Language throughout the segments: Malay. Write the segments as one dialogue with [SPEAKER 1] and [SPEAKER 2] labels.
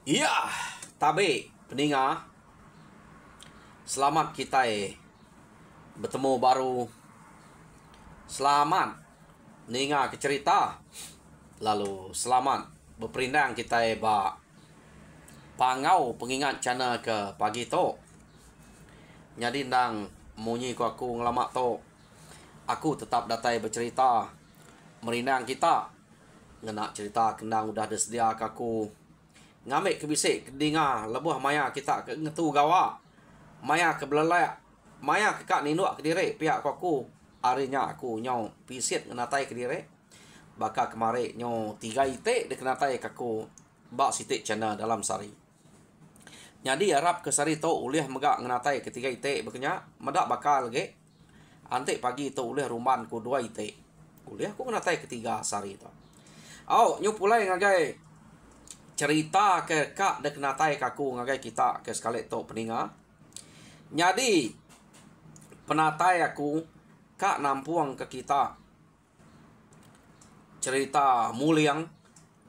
[SPEAKER 1] Iya, tabe peninga. Selamat kita bertemu baru. Selamat ninga ke cerita. Lalu selamat berperindang kita ba pangau pengingat cana ke pagi tu. Jadi nang munyi ku aku ngelamak tu. Aku tetap datai bercerita. Merindang kita. Ngena cerita kendang udah tersedia ke aku. Ngambil ke bisik ke dengar lebuh maya kita ke ngetu gawa. Maya ke belelak. Maya ke kak ninuk ke diri pihak aku. Harinya aku nyau pisit ngenatai ke diri. Baka kemari nyau 3 itik dia kenatai ke aku. Bak sitik cana dalam sari. Jadi harap ke sari tu ulih megak ngenatai ke 3 itik berkenyak. Medak bakal lagi. Antik pagi tu ulih rumban ku 2 itik. Ulih aku ngenatai ke 3 sari tu. Oh, nyu pulai ngagai cerita ke kak dek natai kaku ngagai kita ke sekali tu peninga. Jadi penatai aku kak nampuang ke kita cerita muliang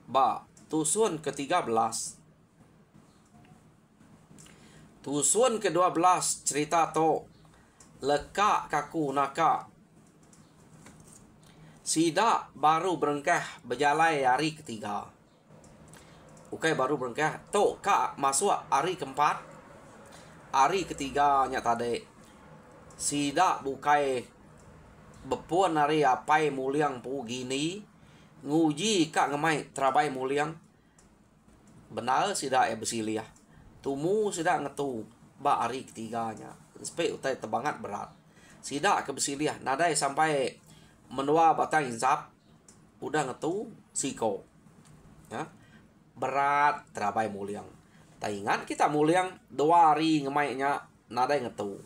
[SPEAKER 1] ba tusun ke-13. Tusun ke-12 cerita tu lekak kaku naka sida baru berengkah berjalai hari ketiga. Ukai baru berengkah. Tok kak masuk hari keempat. Hari ketiganya tadi. Sida bukai bepuan hari apai muliang pu gini. Nguji kak ngemai terabai muliang. Benar sida bersiliah. Tumu sida ngetu. Ba hari ketiganya. Sampai utai tebangat berat. Sida ke bersiliah. Nadai sampai menua batang insap. Udah ngetu siko. Ya. Berat terabai muliang. Tak ingat kita muliang 2 hari ngemainya nadai ngetu.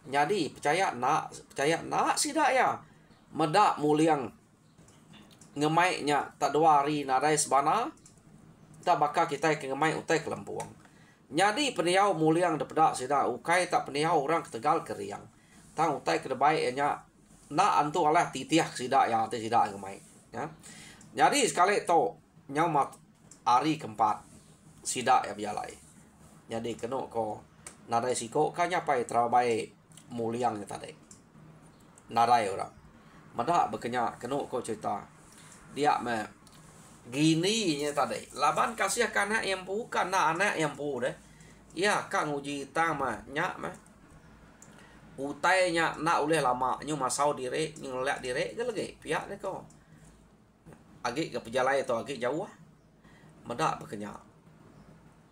[SPEAKER 1] Jadi percaya nak sidak ya. Medak muliang ngemainya tak 2 hari nadai sebana. Tak bakal kita ke ngemai utai ke Lempuang. Jadi peniau muliang depedak sidak ukai tak peniau orang ke Tegal ke Riang. Tang utai ke debai nya nak antu alah titiah sidak ya te sidak ngemai ya. Jadi sekali tu nyamat hari keempat sidak ya bialai. Jadi kena ko nadai siko kanya pai terabai muliang tadi. Nadai orang. Medak berkenyak kena ko cerita. Dia me gini nya tadi. Laban kasih kana yang pu kana anak yang pu deh. Ya kang uji tang mah nyak mah. Utai nya nak uleh lama nyu masau diri ngelak diri ke lagi pihak ni ko. Agi ke pejalai tu agi jauh. Medak berkenyak.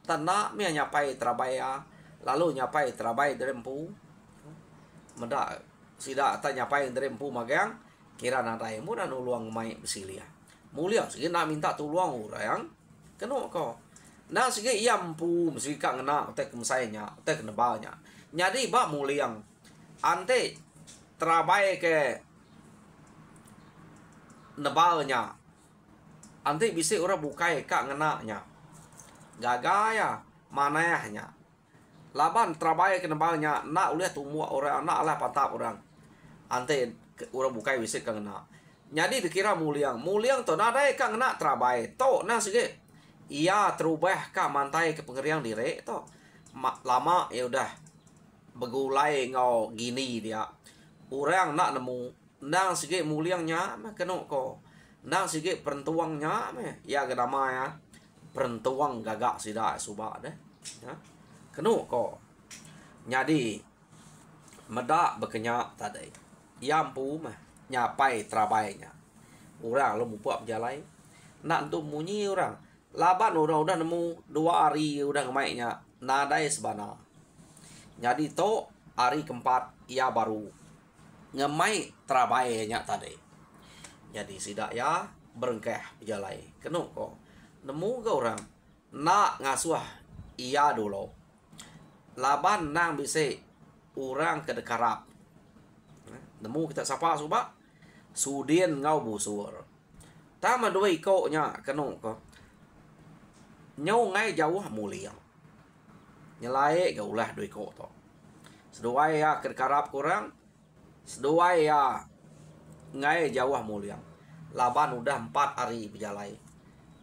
[SPEAKER 1] Tanah mi nyapai terabaya. Lalu nyapai terabai derempu. Medak. Sida tak nyapai derempu magang. Kira nadai mu dan uluang mai bersilia. Mulia segi nak minta tuluang orang. Kena ko. Nah segi iampu. Mesti kak ngena. Utek kemsainya. Utek kenebalnya. Jadi bak muliang. Ante terabai ke nebalnya. Nanti bisa orang bukai kak ngenaknya. Gagaya manahnya. Laban terabai ke nebalnya. Nak uleh tumbuh orang. Nak lah patap orang. Nanti orang bukai bisa kak ngenak. Jadi dikira muliang. Muliang tu nadai kak ngenak terabai. Tok nah sikit. Ia terubah kak mantai ke pengeriang diri. Tok. Lama ya udah. Begulai ngau gini dia. Orang nak nemu. Nang sikit muliangnya. Kena ko. Nang sikit perentuangnya ya gedama ya perentuang gagak sida subak deh ya kenu ko. Jadi medak berkenyak tadi yampu mah nyapai terabainya orang lo buat berjalai nak tu munyi orang laban orang udah nemu 2 hari udah ngemainya nadai sebana. Jadi to hari keempat ia baru ngemai terabainya tadi. Jadi sidak ya berengkeh berjalai. Kena ko. Nemu ke orang. Nak ngasuh iya dulu. Laban nang bisa orang ke dekarap. Nemu kita sapa subak. Sudin ngau busur. Tama 2 ikoknya. Kena ko. Nyau ngai jauh muliang. Nyelai ke ulah 2 ikok tu. Seduai ya ke dekarap kurang. Seduai ya ngai jauh muliang. Laban udah 4 hari berjalai.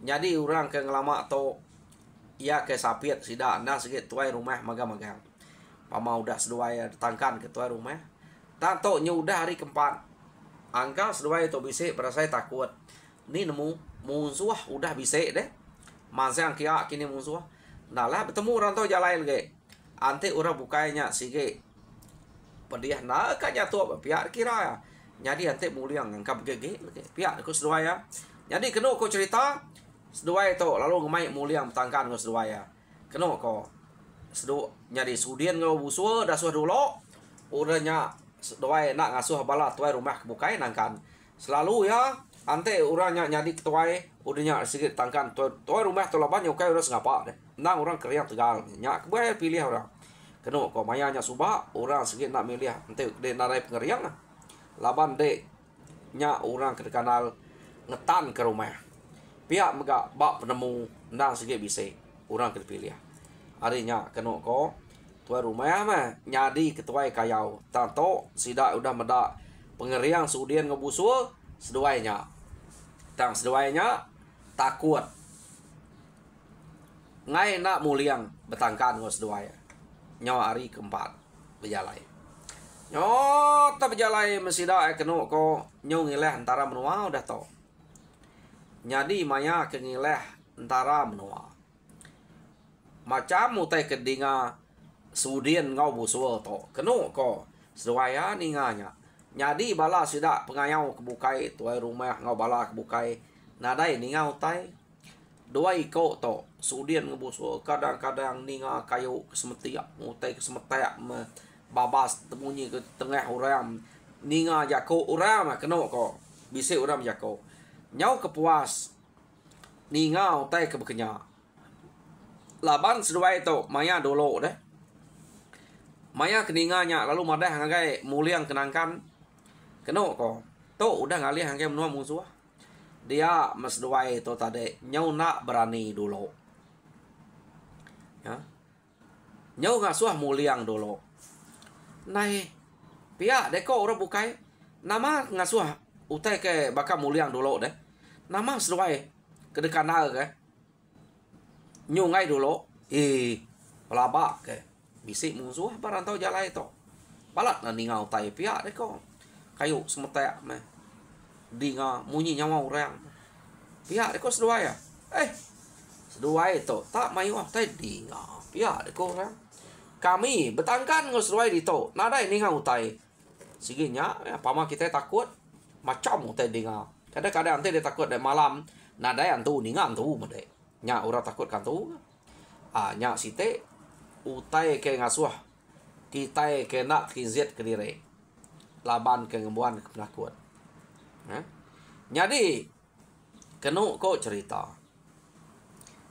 [SPEAKER 1] Jadi orang ke ngelamak tu ia ke sapiat sida na sikit tuai rumah magang-magang. Pama udah seduai datangkan ke tuai rumah. Tato nyudah hari keempat. Angka seduai to bisik berasa takut. Ni nemu musuh udah bisik deh. Masa yang kia kini musuh. Nah lah bertemu orang tu jalan lagi. Ante orang bukanya sige. Pediah nak kanya tu pihak kira ya. Jadi ante muliang angka begege lagi. Pihak aku seduai ya. Jadi kena aku cerita seduai tu lalu ngemai muliang bertangkan aku seduai ya. Kena aku sedu nyari sudian ngau busua dah suah dulu. Uranya seduai nak ngasuh bala tuai rumah kebukai nangkan. Selalu ya ante uranya nyadi tuai udahnya sikit tangkan tuai rumah tu laban yokai urang ngapa deh. Nang orang keriang tegal nyak kebuai pilih orang. Kena ko mayanya subah orang sikit nak milih ante de narai pengeriang lah. Laban de nya orang kedekanal ngetan ke rumah. Pihak megak bak penemu nang sikit bisik orang kepilih. Harinya kena ko tuai rumah mah nyadi ketuai kayau. Tanto sida udah medak pengeriang sudian ngebusul seduainya. Tang seduainya takut. Ngai nak muliang betangkan ngos seduai. Nyawa hari keempat berjalai. Nyo tak berjalai mesida kena ko nyu ngileh antara menua udah to. Nyadi maya ke ngileh antara menua. Macam mutai kedinga sudian ngau busuo to. Kenu ko seduaya ninganya. Nyadi bala sida pengayau kebukai tuai rumah ngau bala kebukai. Nadai ninga utai. Dua iko to sudian ngebusuo kadang-kadang ninga kayu kesemetiak mutai kesemetiak babas temunyi ke tengah orang. Ninga jako orang kenu ko bisik orang jako. Nyau kepuas ninga utai kebekenya. Laban seduai tu maya dulu deh. Maya keninganya lalu madah hangai muliang kenangkan. Keno ko. Tu udah ngalih hangai menua musuh. Dia mesduai tu tadi nyau nak berani dulu. Ya. Nyau ngasuh muliang dulu. Nai pihak deko orang bukai. Nama ngasuh utai ke bakal muliang dulu deh. Nama seduai kedekanal ke. Nyungai dulu, pelabak ke, bisik musuh barantau jalan itu. Balat na ningau tai pihak deko, kayu semetek meh, dinga munyi nyawa orang. Pihak deko seduai ya, seduai itu tak mayu tai dinga, pihak deko orang. Kami betangkan ngos seduai itu, nadai ningau tai. Siginya, pama kita takut, macam tai dinga. Kadang-kadang ante dia takut dari malam, nadai antu ninga antu mede. Nya orang takut kan tu. Nya site utai ke ngasuh. Kita ke nak kizet ke diri. Laban ke ngembuan ke penakut. Jadi kenu ko cerita.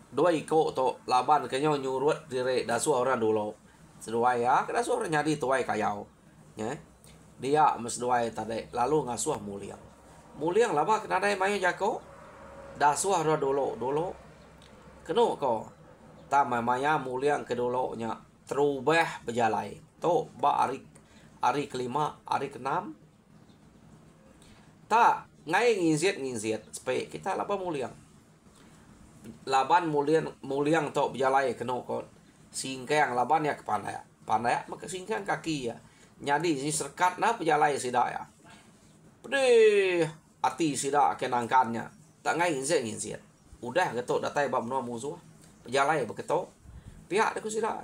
[SPEAKER 1] Dua iko to laban ke nyo nyurut diri dasuh orang dulu. Seduai ya, ke dasuh orang nyadi tuai kayau. Dia mesduai tadi lalu ngasuh muliang. Muliang laba kena dai mayu jako. Dasuh orang dulu. Kenu ko tama maya muliang kedulunya terubah berjalai. To ba hari kelima, hari keenam. Tak ngai ngizit supaya kita laba muliang. Laban muliang to berjalai kenu ko singkang laban ya kepandai. Pandai maka singkang kaki ya. Nyadi si serkat na berjalai sida ya. Pedih hati sida kenangkannya. Tak ngai ngizit. Udah ketok datai bab menua musuh. Berjalai beketok. Pihak aku sida.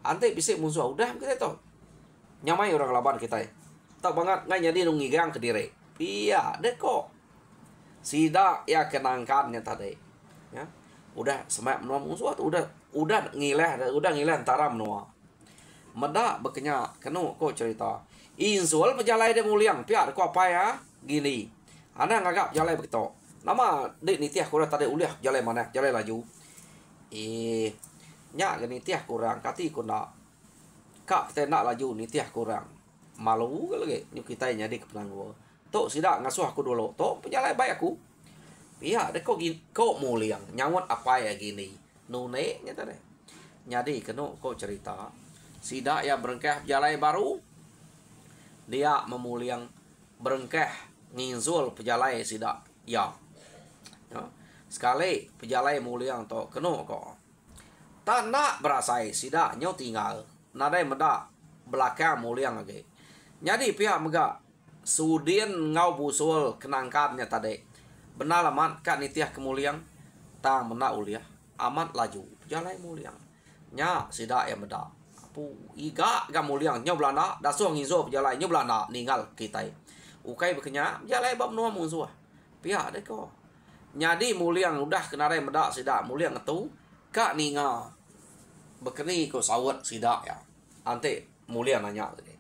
[SPEAKER 1] Ante bisik musuh udah beketok. Nyamai orang laban kita. Tak banget ngai jadi nungi gang ke diri. Pihak deko. Sida ya kenangkannya tadi. Ya. Udah semak menua musuh tu udah ngileh antara menua. Medak bekenya kenu ko cerita. Insul berjalai de muliang. Pihak deko apa ya? Gini. Ana ngagap jalai beketok. Nama dek nitiah kurang tadi uliah jalan mana jalan laju. Nyak ke nitiah kurang kati ku nak. Kak kita nak laju nitiah kurang. Malu ke lagi nyuk kita nyadi ke penangguh. Tok sidak ngasuh aku dulu. Tok penjalai baik aku. Pihak dek kok muliang nyawat apa ya gini. Nune nya tadi. Nyadi kenu kok cerita. Sidak ya berengkah jalai baru. Dia memuliang berengkah nginzul pejalai sidak. Ya. Sekali pejalai muliang to kenu ko. Tak nak berasai sida nyo tinggal. Nadai meda belakang muliang lagi. Jadi pihak mega sudien ngau busul kenangkannya tadi. Benar amat kat nitiah kemuliang tang mena uliah amat laju jalai muliang. Nya sida ya meda. Apu iga ga muliang nyo belanda dasuang ngizo jalai nyo belanda ninggal kita. Ukai bekenya jalai bab nuam musuh. Pihak dek ko. Nyadi muliang udah kenarai meda sida muliang tu kak ninga bekeni ko sawat sida ya. Ante muliang nanya tadi.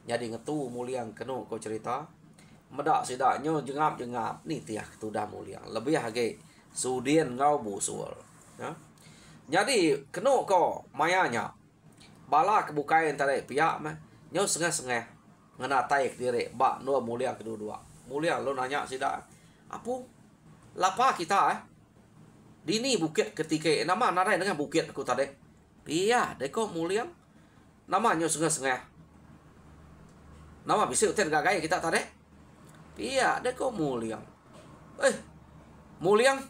[SPEAKER 1] Jadi ngetu muliang keno ko cerita meda sida nyo jengap-jengap ni tiah tu dah muliang. Lebih hage sudien ngau busul. Ya. Jadi keno ko mayanya bala kebukain tadi pihak mah nyo sengah-sengah ngena tai ke diri bak no muliang kedua-dua. Muliang lo nanya sida apu lapa kita dini bukit ketika nama narai dengan bukit aku tadi. Iya, deko muliang namanya sengah-sengah. Nama bisa utin gagai kita tadi. Iya, deko muliang. Muliang.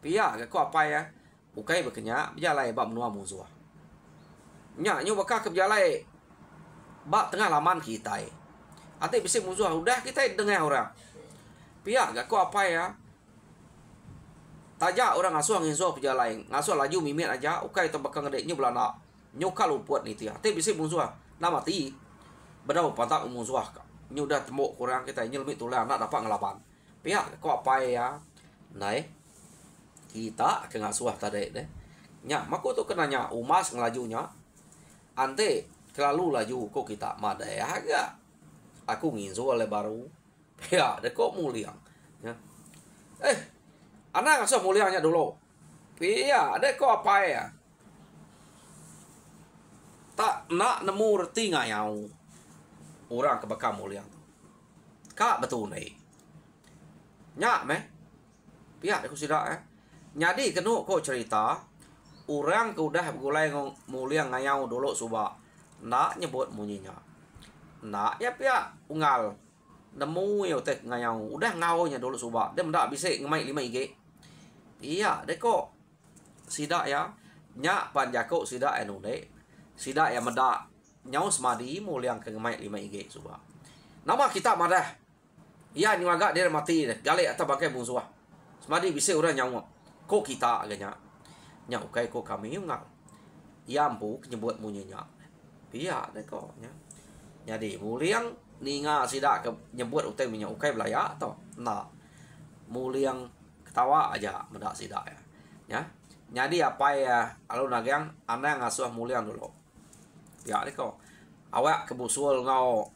[SPEAKER 1] Iya, kau apa ya? Ukai berkenya berjalai bab menua musuh. Nya nyo bakal ke berjalai bak tengah laman kita. Ate bisa musuh udah kita dengar orang. Iya, kau apa ya? Tajak orang ngasuh nginso pejalai ngasuh laju mimit aja ukai tebakang ngedek nyo belana nyo kalau buat ni tia te bisi musuh na mati bedau pantak musuh nyo dah tembok kurang kita nyo lemit tulang nak dapat ngelaban pihak ko apa ya nai kita ke ngasuh tadi deh nya mako tu kenanya umas ngelajunya ante kelalu laju ko kita madai agak aku nginso le baru pihak de ko muliang ya anak ngasuh mulianya dulu. Iya, ada kau apa ya? Tak nak nemu reti ngayau. Orang kebakar muliang tu. Kak betul ni. Nyak meh. Pihak aku sidak Nyadi kenu kau cerita. Orang ke udah bergulai muliang ngayau dulu subak. Nak nyebut munyinya. Nak ya pihak unggal. Nemu ya tek ngayau udah ngawnya dulu subak dia mendak bisa ngemai 5 IG. Iya deko sidak ya nya panjako sidak anu de sidak ya mendak nyau semadi muliang ke ngemai 5 IG subak nama kita madah iya nyuaga dia mati deh gale atau pakai musuh semadi bisa orang nyau kok kita agaknya nyau kai kok kami ngal yampu nyebut munyinya iya deko nya jadi muliang ninga sidak ke nyebut utai minyak ukai belaya atau nah muliang ketawa aja mendak sidak ya jadi apa ya alun nagang anda ngasuh muliang dulu ya deko awak kebusul ngau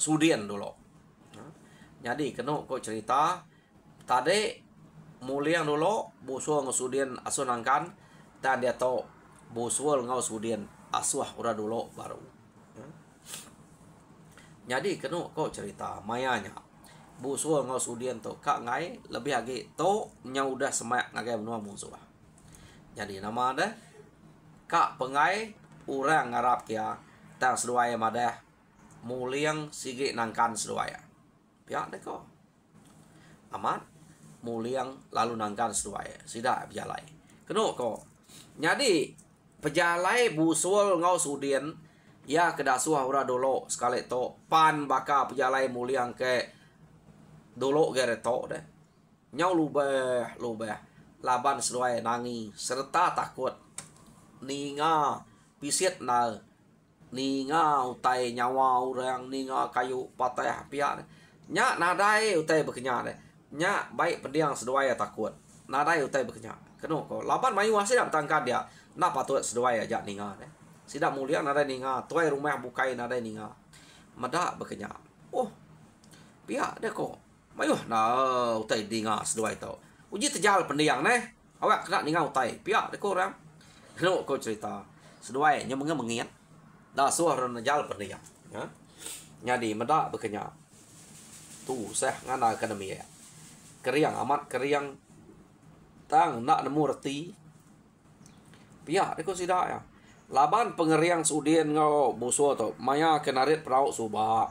[SPEAKER 1] sudien dulu jadi kenu kok cerita tadi muliang dulu busul ngau sudien asuh nangkan dan dia tahu busul ngau sudien asuh udah dulu baru. Jadi kenu kau cerita mayanya busul ngau sudien tu kak ngai lebih lagi tu nyau udah semak ngagai menua musuh. Jadi nama ada kak pengai orang ngarap kia tang seduaya madah muliang sigi nangkan seduaya. Pihak deh kau amat muliang lalu nangkan seduaya sida berjalai. Kenu kau jadi pejalai busul ngau sudien ya kedasuah ura dulu sekali to pan baka pejalai muliang ke dulu gere to deh nyau lubeh laban seduai nangi serta takut ninga pisit na ninga utai nyawa orang ninga kayu patah pihak nya nadai utai bekenya deh nya baik pendiang seduai takut nadai utai bekenya kenu ko laban mayu hasil bertangkap dia na patut seduai aja ninga deh sidak mulia nada ninga tuai rumah bukai nada ninga mada bekenya oh pihak deh kok mayuh na utai ninga seduai tau uji terjal pendiang neh awak kena ninga utai pihak deh kok orang kena kau cerita seduai nya mengin dah suah ron jal pendiang ya jadi mada bekenya tu seh ngana akademi ya keriang amat keriang tang nak nemu reti pihak deh kok sidak ya laban pengeriang sudien ngau musuh tu maya kenarit perauk suba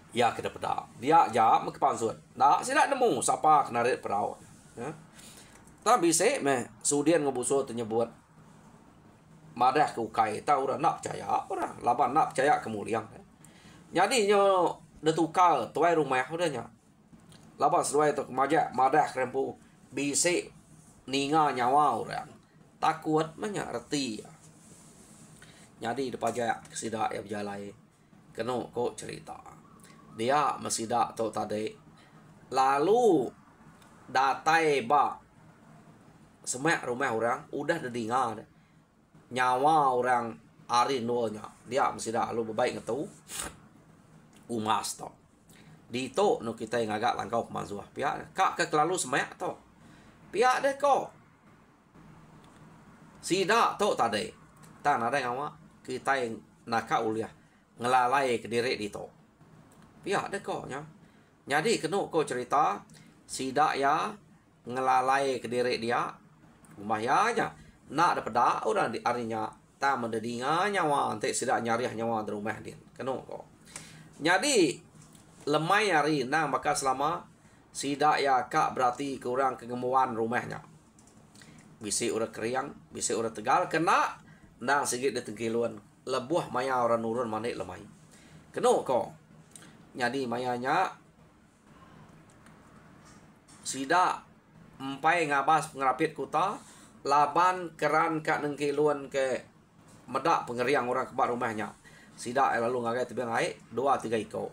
[SPEAKER 1] ya kena peda dia jam ke pansut dak sila nemu siapa kenarit perauk ya tapi se meh sudien ngau musuh tu nyebut madah ke ukai tahu orang nak percaya orang laban nak percaya kemuliang. Jadi nyo de tukar tuai rumah udahnya. Laban sesuai tu kemaja madah krempu bisi ninga nyawa orang. Takut banyak reti. Jadi depa jaya sidak ya berjalai. Keno ko cerita. Dia mesidak tu tadi. Lalu datai ba semak rumah orang udah dengar nyawa orang ari nuanya dia mesti dah lu berbaik ngetu umas to di to no kita yang agak langkau pemanzuah pihak kak ke kelalu semak to pihak deh ko sida to tadi tan ada ngawa kita yang naka uliah ngelalai ke diri di to pihak deh ko nya jadi kena ko cerita sida ya ngelalai ke diri dia bahayanya nak ada pedak orang di arinya tak mendedinga nyawa antek sidak nyariah nyawa di rumah dia kena kok jadi lemai hari nang bakal selama sidak ya kak berarti kurang kegemuan rumahnya bisi urat keriang bisi urat tegal kena nang sigit de tengkiluan lebuh maya orang nurun manik lemai kena kok jadi mayanya sidak empai ngabas pengerapit kuta laban keran kak nengkiluan ke medak pengeriang orang kebat rumahnya sidak lalu ngagai tebing air 2-3 iko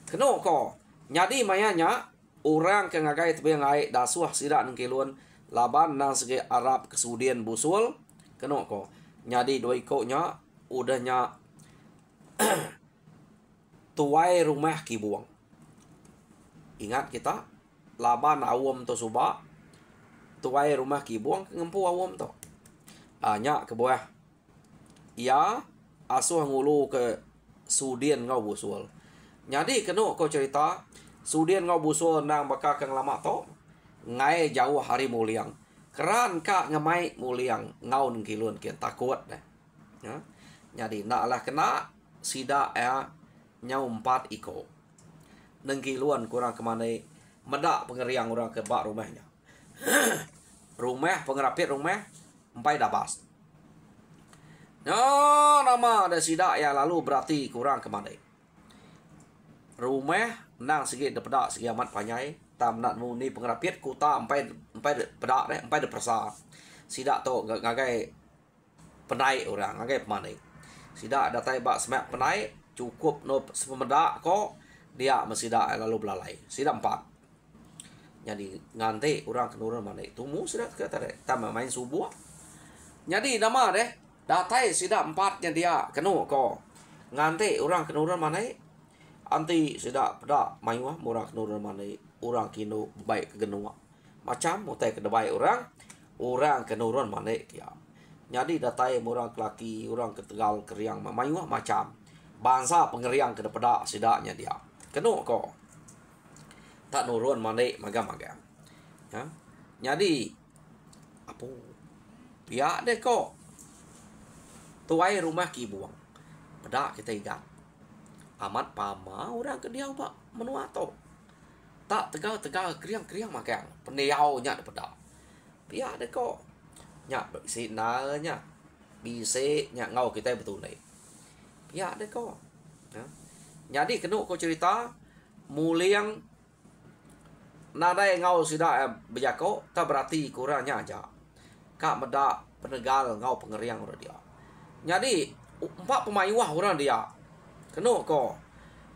[SPEAKER 1] kena ko jadi mayanya orang ke ngagai tebing air dasuah sidak nengkiluan laban nang segi Arab kesudian busul kena ko jadi 2 iko nya udahnya tuai rumah kibuang ingat kita laban awam to subak tuai rumah kibuang ngempu awam to anya ke bawah ya asuh ngulu ke sudian ngau busul jadi kena kau cerita sudian ngau busul nang bakal kang lama to ngai jauh hari muliang keran kak ngemai muliang ngau nengkilun kian takut dah ya jadi naklah kena sida ya nyau 4 iko nengkiluan kurang kemana medak pengeriang orang ke bak rumahnya rumah pengerapit rumah empai dabas. No nama ada sidak ya lalu berarti kurang kemana? Rumah nang segi depedak segi amat panjai tam nak muni pengerapit kuta empai pedak deh empai de persa. Sidak to ngagai penai orang ngagai pemandai. Sidak datai bak semak penai cukup no semedak ko dia mesidak lalu belalai. Sidak 4. Jadi nganti orang kenurun mana tumu sudah kata deh tambah main subuh jadi nama deh datai sudah 4 nya dia kenu ko nganti orang kenurun mana anti sudah pada main wah murah kenurun mana orang kinu baik ke genua macam mutai ke baik orang kenurun mana kia jadi datai orang kelaki orang ke Tegal keriang main wah macam bangsa pengeriang ke depada sidaknya dia kenu ko tak nurun manik maga-maga. Ya. Jadi apa? Pihak deh kok. Tuai rumah kibuang. Pedak kita ingat. Amat pama orang ke dia pak menua to. Tak tegal kriang magang. Pendiau nya pedak. Pihak deh kok. Nya sina nya. Bise nya ngau kita betul nih. Pihak deh kok. Ya. Jadi kena kau cerita muliang nadai ngau sida bejako tak berarti kurangnya aja kak medak penegal ngau pengeriang orang dia jadi 4 pemaywah orang dia kena ko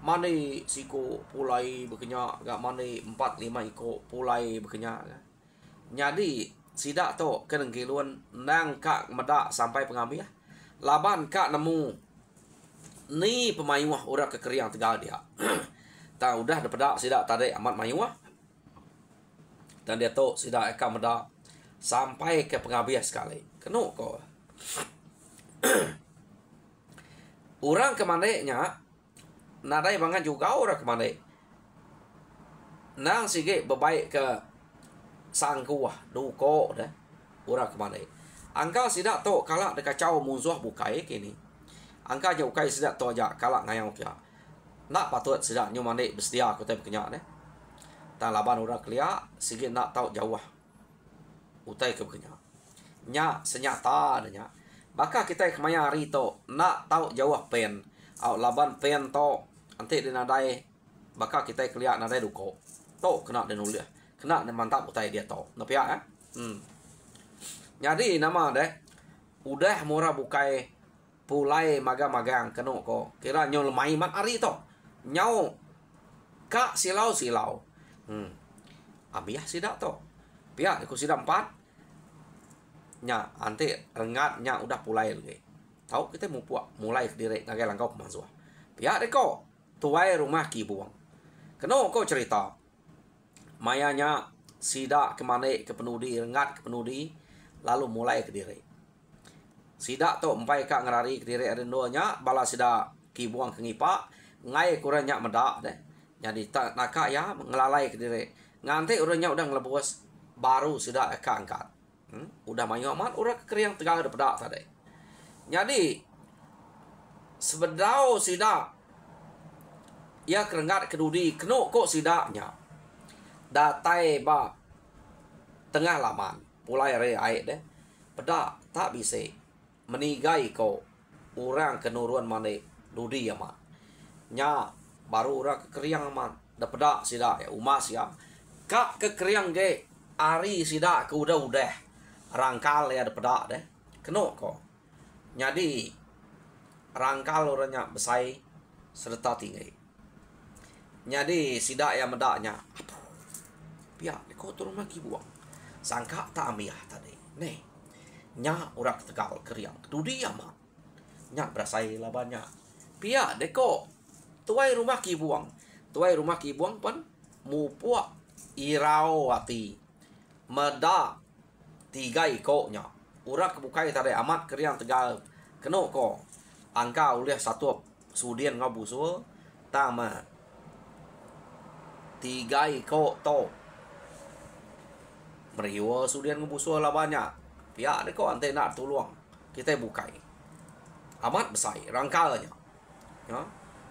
[SPEAKER 1] mani siku pulai berkenya gak mani 4-5 iko pulai berkenya jadi sida to kenengkiluan nang kak medak sampai pengambil laban kak nemu ni pemaywah orang kekeriang tegal dia tak udah dapat sida tadi amat maywah dan dia tahu sudah akan medak sampai ke penghabis sekali. Kena kau. Orang kemananya nadai banget juga orang kemana. Nang sige berbaik ke sangkuah duko dah. Orang kemana. Angka sidak tahu kalau ada kacau musuh bukai kini. Angka jauh kai sidak tahu aja kalau ngayang kia. Nak patut sidak nyumane bersedia aku tak berkenyak deh. Tak laban orang kelia sikit nak tahu jauh utai ke berkenyak nya senyata adanya Baka kita kemaya hari to nak tahu jauh pen. Au laban pen to nanti di nadai baka kita kelihat nadai duko. To kena de nulia. Kena de mantap utai dia to. Napia ya. Jadi nama deh udah murah bukai pulai magang-magang keno ko. Kira nyol mai mat hari to. Nyau kak silau. Abiah sidak to. Pia aku sidak 4. Nya ante rengat nya udah pulai lagi. Tahu kita mau puak mulai direk ngagai langkau pemasua. Pia deko tuai rumah ki buang. Keno ko cerita. Mayanya sidak kemana ke penudi rengat ke penudi lalu mulai ke direk. Sidak to empai kak ngerari ke direk ada nya bala sidak ki buang ke ngipa ngai kurangnya medak deh. Jadi tak nakak ya ngelalai ke direk. Ngante urangnya udah ngelebus baru sidak angkat. Udah mayu amat orang kekeriang tegal ada pedak tadi. Jadi sebedau sidak ia kerengat kedudi keno kok sidaknya. Datai ba tengah laman pulai re air deh. Pedak tak bisa menigai ko orang kenuruan mana dudi amat. Nya baru orang kekeriang amat. Da pedak sidak ya umas ya. Kak kekeriang ge ari sidak ke udah. Rangkal ya ada pedak deh. Keno ko. Jadi rangkal orangnya besai serta tinggi. Jadi sidak ya medaknya. Pia ko turun lagi buang. Sangka tak ambiah tadi. Nih. Nya orang Tegal keriang. Kedudi amat. Nya berasai labannya. Pia deko tuai rumah ki buang. Tuai rumah ki buang pun mupuak irau hati. Medak 3 ikoknya. Urak kebukai tadi amat keriang Tegal. Keno ko. Angka ulih satu sudian ngabusul. Tama 3 ikok to. Meriwa sudian ngabusul lah banyak. Pihak ni ko ante nak tolong. Kita bukai. Amat besar rangkalnya. Ya.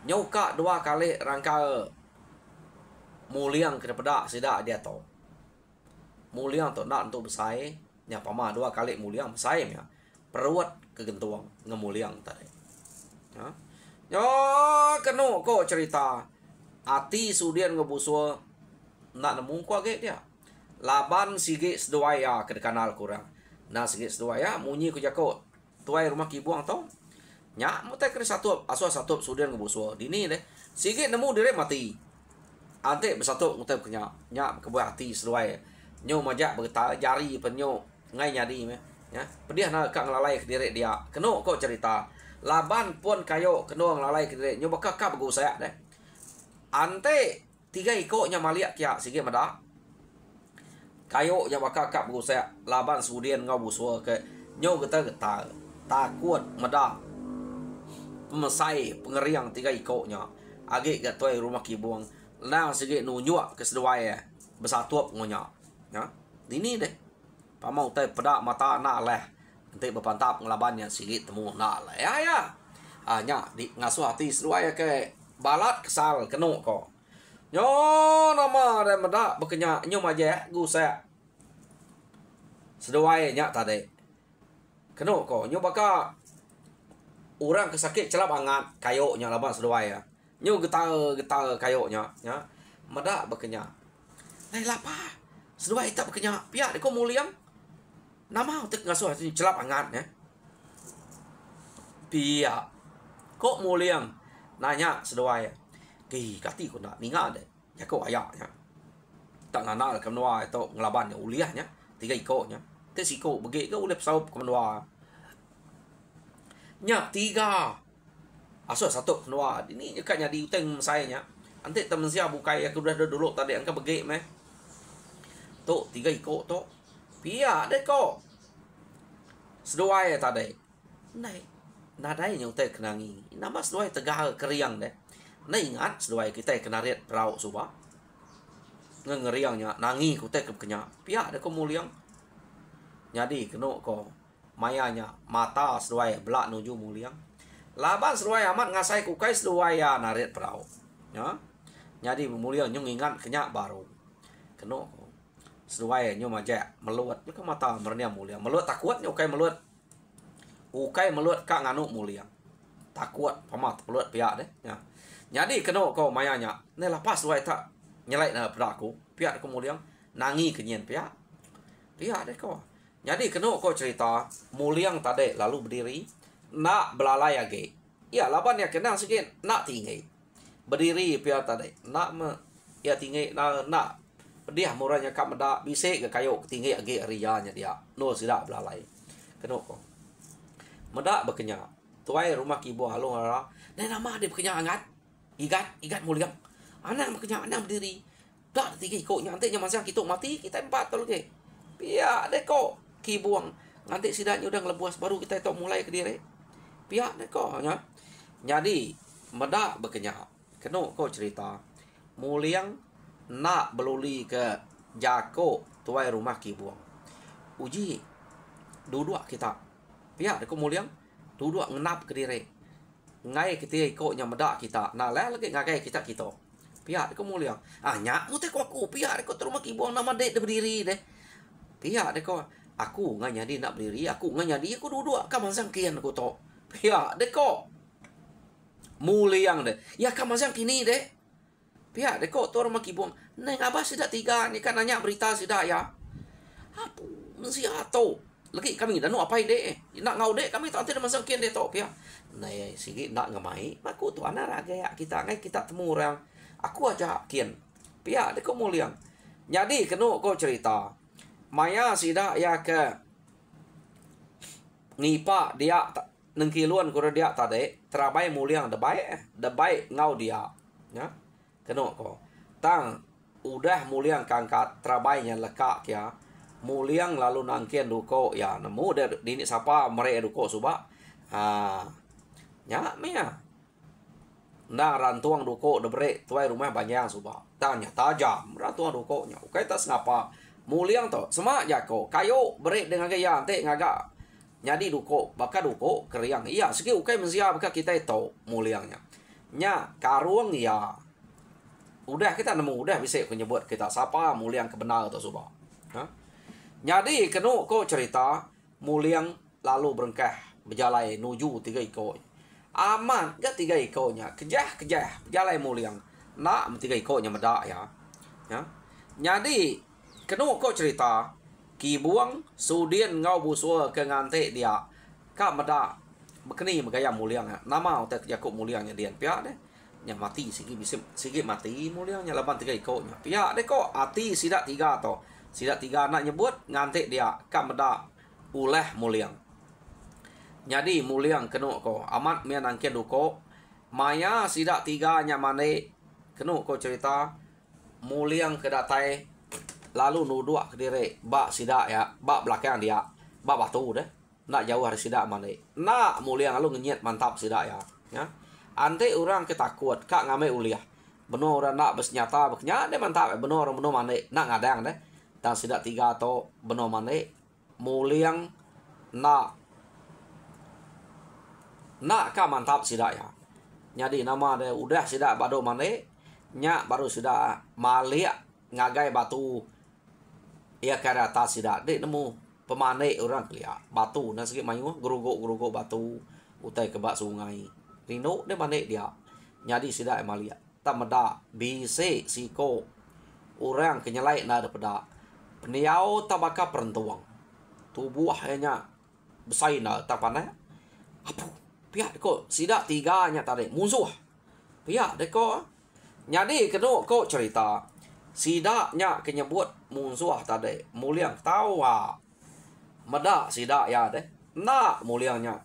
[SPEAKER 1] Nyoka 2 kali rangkal muliang ke pedak sidak dia to. Muliang to nak untuk besar. Nya pama 2 kali muliang besar ya. Perut kegentuang ngemuliang tadi. Ya. Yo keno ko cerita. Ati sudian ngebusul nak nemu ko age dia. Laban sige seduaya ke kanal kurang. Nah sige seduaya munyi ku jako. Tuai rumah kibuang to. Nya mutai kena satu asal satu sudian ngebusul. Dini deh. Sige nemu dire mati. Ante bersatu mutai kenya. Nya kebuah hati seduaya. Nyo majak berta jari penyo ngai nyadi me. Ya. Pedih nak kak ngelalai ke diri dia. Keno ko cerita. Laban pun kayo keno ngelalai ke diri. Nyo bakal kak bagus saya deh. Ante 3 ikoknya maliak kia sige mada. Kayo yang bakal kak bagus saya. Laban sudian ngau busua ke. Nyo getar takut mada. Pemesai pengeriang 3 ikoknya. Agi gat tuai rumah kibuang. Nang sige nunyuak ke seduai bersatuap ngonya. Ya. Dini deh. Pamau tai pedak mata nak leh. Nanti berpantap ngelabannya sikit temu nak leh. Ya. Nya di ngasuh hati seduai ke balat kesal keno ko. Nyo nama dan medak bekenya nyo maje gu saya. Seduai nya tadi. Keno ko nyo baka orang kesakit celap angat kayo nya laban seduai ya. Nyo getar kayo nya ya. Medak bekenya. Lai lapa. Seduai tak bekenya. Pihak deko muliang. Nama untuk ngasuh hati celap angat ya. Pihak. Kok muliang. Nanya seduai. Ki kati ko nak ninga de. Ya ko ayak ya. Tak ngana ke menua itu ngelaban ya uliahnya 3 ikoknya. Te siko begi ke ulep saup ke menua. Nya 3. Asal satu menua. Ini nyekanya di uteng saya nya. Ante temen sia bukai aku udah dulu tadi angka begi meh. Tu 3 ikok tu. Pia deh ko. Seduai tadi. Nai. Nadai yang teh kenangi. Nama seduai Tegal keriang deh. Nah ingat seduai kita kena riat perauk suba. Ngeriangnya nangi ku teh kenya. Pia deh ko muliang. Jadi keno ko mayanya mata seduai belak nuju muliang. Laban seduai amat ngasai ku kai seduai ya narit perauk. Ya. Jadi muliang nyung ingat kenya baru. Keno ko. Seduai nyo majak meluat nyo ke mata mernia muliang. Meluat takut nyo kai meluat. ukai meluat kak nganu muliang. Takut pamat peluat pihak deh. Ya. Jadi kena kau mayanya. Ne lepas luai tak nyelai na peraku. Pihak kemudian nangi kenyen pihak. Pihak deh kau. Jadi kena kau cerita muliang tadi lalu berdiri nak belalai age. Ya laban ya kena sikit nak tinggi. Berdiri pihak tadi nak ya tinggi nak dia murahnya kap meda bisik ke kayu tinggi age rianya dia. No sida belalai. Kena kau. Meda berkenya. Tuai rumah kibu halung ara. Ne nama dia berkenya angat. Igat muliang. Anak berkenya anak berdiri. Tak tinggi kau nanti nya masa kita mati kita empat tol ke. Pihak deh kau kibuang nanti sidanya udah ngelebuas baru kita itu mulai ke diri. Pihak deh kau nya. Jadi meda berkenya. Kena kau cerita muliang nak beluli ke jako tuai rumah kibuang. Uji duduk kita. Pihak deh kau muliang duduk ngenap ke diri. Ngai kita ikutnya meda kita. Nah lah lagi ngagai kita. Pihak deh kau muliang. Nyak mu teh aku pihak deh kau rumah kibuang nama dek berdiri deh. Pihak deh kau aku ngai nyadi nak berdiri, aku ngai nyadi aku duduk ka masang kian aku to. Pihak deh kau muliang deh. Ya ka masang kini deh. Pihak deh kau tu rumah kibuang. Neng abah sudah 3 ni kan nanya berita sudah ya. Apa mesti atau lagi kami dah nu apa deh. Nak ngau deh kami tak ada masang kian deh to pihak. Nah sikit nak ngamai. Aku tu anak raga kita ngai kita temu orang. Aku aja kian. Pihak deh kau muliang. Jadi kena kau cerita. Maya sida ya ke ngipa dia nengkiluan kura dia tadi terabai muliang debai ngau dia ya kena ko tang udah muliang kangkat terabainya lekak ya muliang lalu nangkian duko ya nemu dia dini sapa mereka duko suba nya mia na rantuang duko debre tuai rumah banyak suba tanya tajam rantuang duko nya ukai tas ngapa muliang to semak jako kayu berik dengan gaya ante ngaga nyadi duko baka duko keriang iya segi ukai mensia baka kita itu muliangnya nya karung ya udah kita nemu udah bisa menyebut kita siapa muliang kebenar atau suba jadi kena ko cerita muliang lalu berengkah berjalai nuju 3 ekor aman gak 3 ekornya kejah berjalai muliang nak 3 ekornya medak ya jadi kena kau cerita kibuang sudien ngau busua ke ngante dia ka meda bekeni megaya muliang nama utek jakuk muliangnya dia pihak deh nya mati sigi mati muliangnya laban 3 ekornya pihak deh kok ati sidak 3 to sidak 3 nak nyebut ngante dia ka meda ulah muliang jadi muliang kena kau amat mian angken duko maya sidak 3 nya mane kena kau cerita muliang kedatai lalu nuduk ke diri bak sidak ya bak belakang dia bak batu deh nak jauh hari sidak mana nak muliang lalu ngenyet mantap sidak ya ante orang ketakut kak ngame uliah benar orang nak bersenjata berkenya deh mantap benar orang benar mana nak ngadang deh dan sidak 3 atau benar mana muliang nak kak mantap sidak ya jadi nama deh udah sidak bado mana nyak baru sidak maliak ngagai batu ia kira atas sidak dek nemu pemane orang kelia batu dan sikit mayu geruguk batu utai ke bak sungai rino de mane dia jadi sidak emalia tak meda bise siko orang kenyelai na daripada peniau tabaka perentuang tubuh hanya besai na tak pandai apa pihak deko sidak 3 nya tadi musuh pihak deko jadi kena kau cerita sidaknya kenyebut musuh tadi muliang tahu meda sidak ya deh nak muliangnya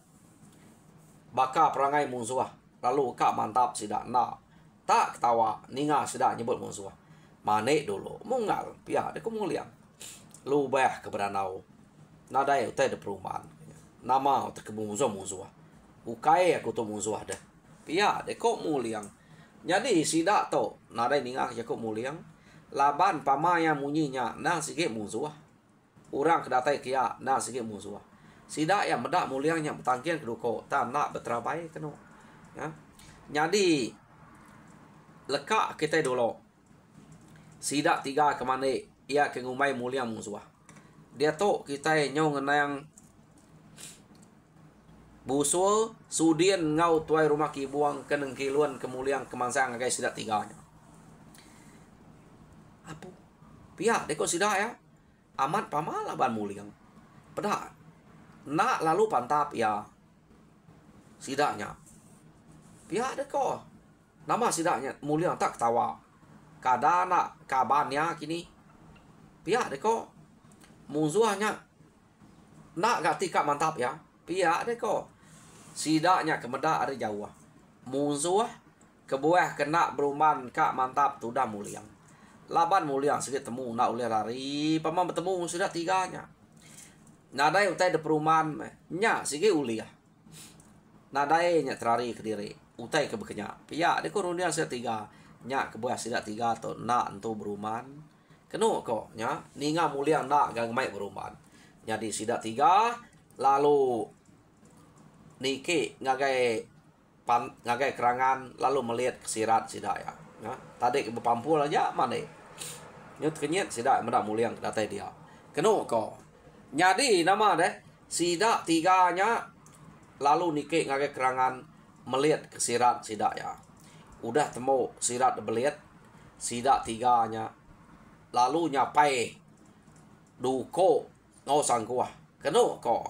[SPEAKER 1] baka perangai musuh lalu kak mantap sidak nak tak ketawa ninga sidak nyebut musuh mane dulu mungal pihak deh muliang lubah keberanau nadai utai de perumahan nama utai musuh ukai aku tu musuh deh pihak deh muliang jadi sidak to nadai ninga jaku muliang laban pamaya munyinya nah sikit musuh orang kedatai kia nah sikit musuh sidak yang medak muliangnya bertangkian keduko tak nak berterabai kena ya jadi lekak kita dulu sidak 3 ke mana ia ke ngumai muliang musuh dia tu kita nyong ngenang Busua sudien ngau tuai rumah ki buang keneng kiluan kemuliang kemansang ngagai sidak tiganya. Apa? Pihak deko sidak ya. Amat pamala ban muliang. Pedak. Nak lalu pantap ya. Sidaknya. Pihak deko. Nama sidaknya muliang tak ketawa. Kadana kabannya kini. Pihak deko. Musuhnya. Nak gati kak mantap ya. Pihak deko. Sidaknya kemedak ada jauh. Musuh kebuah kena beruman kak mantap tu dah muliang. Laban muliang sikit temu nak ulih lari. Paman bertemu sudah tiganya. Nadai utai de perumahan nya sikit ulih. Nadai nya terari ke diri. Utai ke bekenya. Pihak deko rundia sidak tiga. Nya kebuah sidak tiga tu nak entu beruman. Kenu kok nya ninga muliang nak gangmai beruman. Jadi sidak tiga lalu niki ngagai kerangan lalu melihat kesirat sidak ya. Tadi berpampul aja mana. Nyut kenyit sidak mendak muliang datai dia. Kenu ko. Jadi nama deh sidak tiganya lalu niki ngagai kerangan melihat kesirat sidak ya. Udah temu sirat beliat sidak tiganya lalu nyapai duko ngosang kuah. Kenu ko.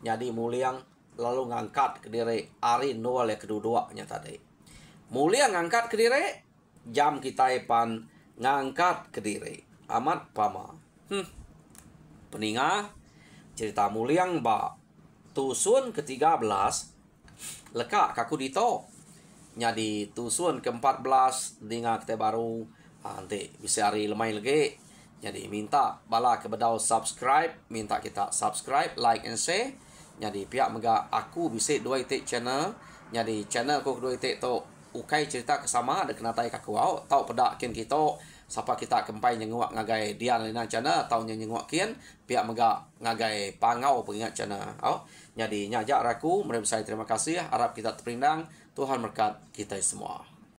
[SPEAKER 1] Jadi muliang lalu ngangkat ke diri ari nual yang kedua-duanya tadi. Mulia ngangkat ke diri, jam kita pan ngangkat ke diri. Amat pama. Peninga cerita muliang ba tusun ke-13 lekak kaku dito. Jadi tusun ke-14 dengan kita baru nanti bisa hari lemai lagi. Jadi minta bala kebedau subscribe, minta kita subscribe, like and share. Jadi pihak mega aku bisa 2 itik channel. Jadi channel aku 2 itik tu ukai cerita kesama ada kena tai kaku au tau pedak kian kita siapa kita kempai nyenguak ngagai dia lina channel tau nyenguak kian pihak mega ngagai pangau pengingat channel au. Jadi nyajak raku mereka saya terima kasih harap kita terpindang Tuhan berkat kita semua.